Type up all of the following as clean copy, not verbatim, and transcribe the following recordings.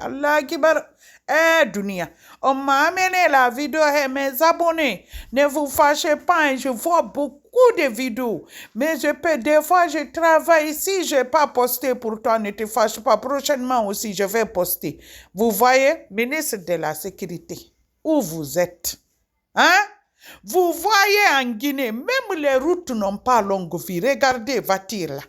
Allah Akbar. Dunia. On m'a amené la vidéo et mes abonnés. Ne vous fâchez pas, je vois beaucoup de vidéos. Mais des fois, je travaille ici, je n'ai pas posté pour toi, ne te fâche pas. Prochainement aussi, je vais poster. Vous voyez, ministre de la Sécurité, où vous êtes? Hein? Vous voyez en Guinée, même les routes n'ont pas longue vie. Regardez, voiture là.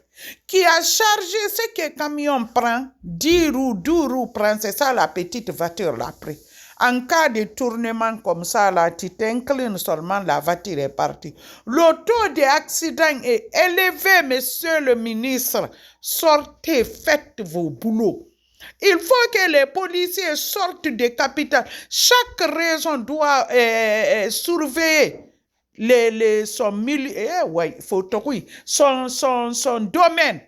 Qui a chargé ce que le camion prend, 10 roues, 12 roues prend, c'est ça la petite voiture là après. En cas de tournement comme ça, là, tu t'inclines seulement, la voiture est partie. Le taux d'accident est élevé, monsieur le ministre. Sortez, faites vos boulots. Il faut que les policiers sortent des capitales. Chaque région doit surveiller son domaine.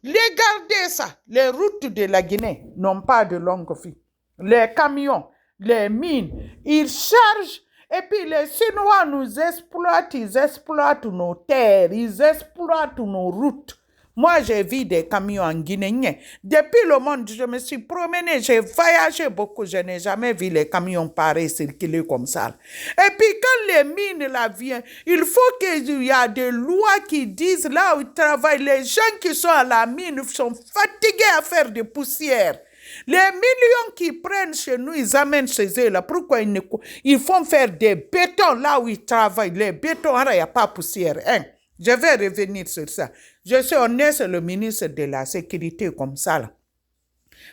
Regardez ça. Les routes de la Guinée n'ont pas de longue vie. Les camions, les mines, ils chargent. Et puis les Chinois nous exploitent, ils exploitent nos terres, ils exploitent nos routes. Moi, j'ai vu des camions en Guinée. Depuis le monde, je me suis promené, j'ai voyagé beaucoup. Je n'ai jamais vu les camions pareils circuler comme ça. Et puis, quand les mines là viennent, il faut qu'il y ait des lois qui disent là où ils travaillent. Les gens qui sont à la mine sont fatigués à faire des poussières. Les millions qui prennent chez nous, ils amènent chez eux là. Pourquoi ils font faire des bétons là où ils travaillent? Les bétons, il n'y a pas de poussière. Hein? Je vais revenir sur ça. Je suis honnête, c'est le ministre de la Sécurité comme ça. Là.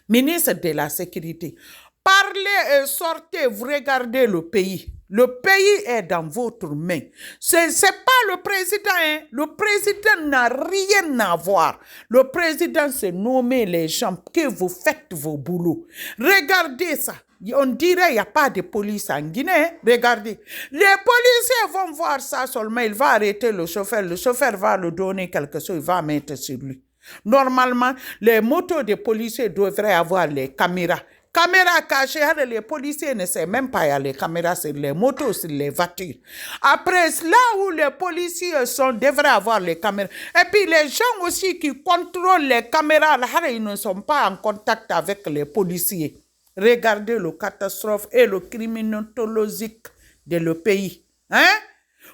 Ministre de la Sécurité. Parlez et sortez, vous regardez le pays. Le pays est dans votre main. C'est pas le président. Hein. Le président n'a rien à voir. Le président, c'est nommer les gens que vous faites vos boulots. Regardez ça. On dirait qu'il n'y a pas de police en Guinée. Regardez. Les policiers vont voir ça seulement. Il va arrêter le chauffeur. Le chauffeur va lui donner quelque chose. Il va mettre sur lui. Normalement, les motos des policiers devraient avoir les caméras. Caméras cachées, les policiers ne savent même pas, il y a les caméras sur les motos, sur les voitures. Après, là où les policiers sont, devraient avoir les caméras. Et puis les gens aussi qui contrôlent les caméras, là, ils ne sont pas en contact avec les policiers. Regardez le catastrophe et le criminologique de le pays. Hein?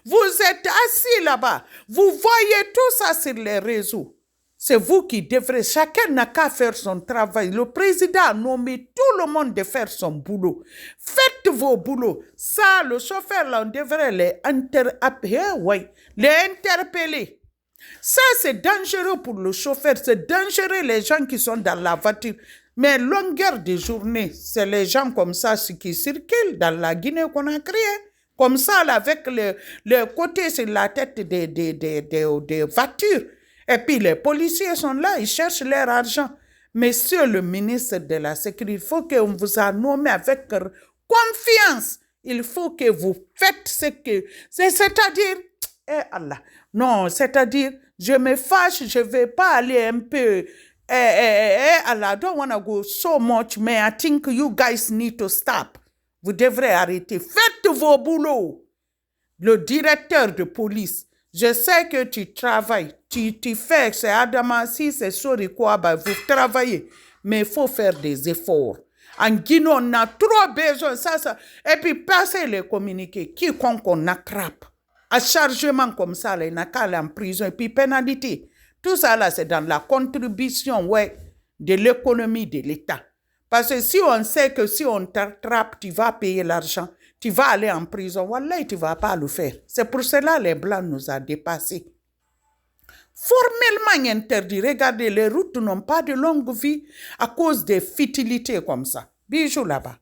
Vous êtes assis là-bas, vous voyez tout ça sur les réseaux. C'est vous qui devrez, chacun n'a qu'à faire son travail. Le président a nommé tout le monde de faire son boulot. Faites vos boulots. Ça, le chauffeur, là, on devrait les interpeller. Ça, c'est dangereux pour le chauffeur. C'est dangereux les gens qui sont dans la voiture. Mais longueur de journée, c'est les gens comme ça qui circulent dans la Guinée qu'on a créé. Comme ça, là, avec le côté sur la tête des voitures. Et puis les policiers sont là, ils cherchent leur argent. Monsieur le ministre de la Sécurité, il faut qu'on vous a nommé avec confiance. Il faut que vous faites ce que... C'est-à-dire... Allah. Non, c'est-à-dire, je me fâche, je ne vais pas aller un peu... Allah, I don't want to go so much, mais I think you guys need to stop. Vous devrez arrêter. Faites vos boulots. Le directeur de police... Je sais que tu travailles, tu fais, c'est Adamassi, c'est Sorikouaba, vous travaillez, mais il faut faire des efforts. En Guinée, on a trop besoin, ça. Et puis, passez les communiqués, quiconque on attrape, à chargement comme ça, il n'a qu'à aller en prison, et puis pénalité. Tout ça, là, c'est dans la contribution, de l'économie de l'État. Parce que si on sait que si on t'attrape, tu vas payer l'argent, tu vas aller en prison, wallah, tu ne vas pas le faire. C'est pour cela que les Blancs nous ont dépassés. Formellement interdit. Regardez, les routes n'ont pas de longue vie à cause des futilités comme ça. Bijou là-bas.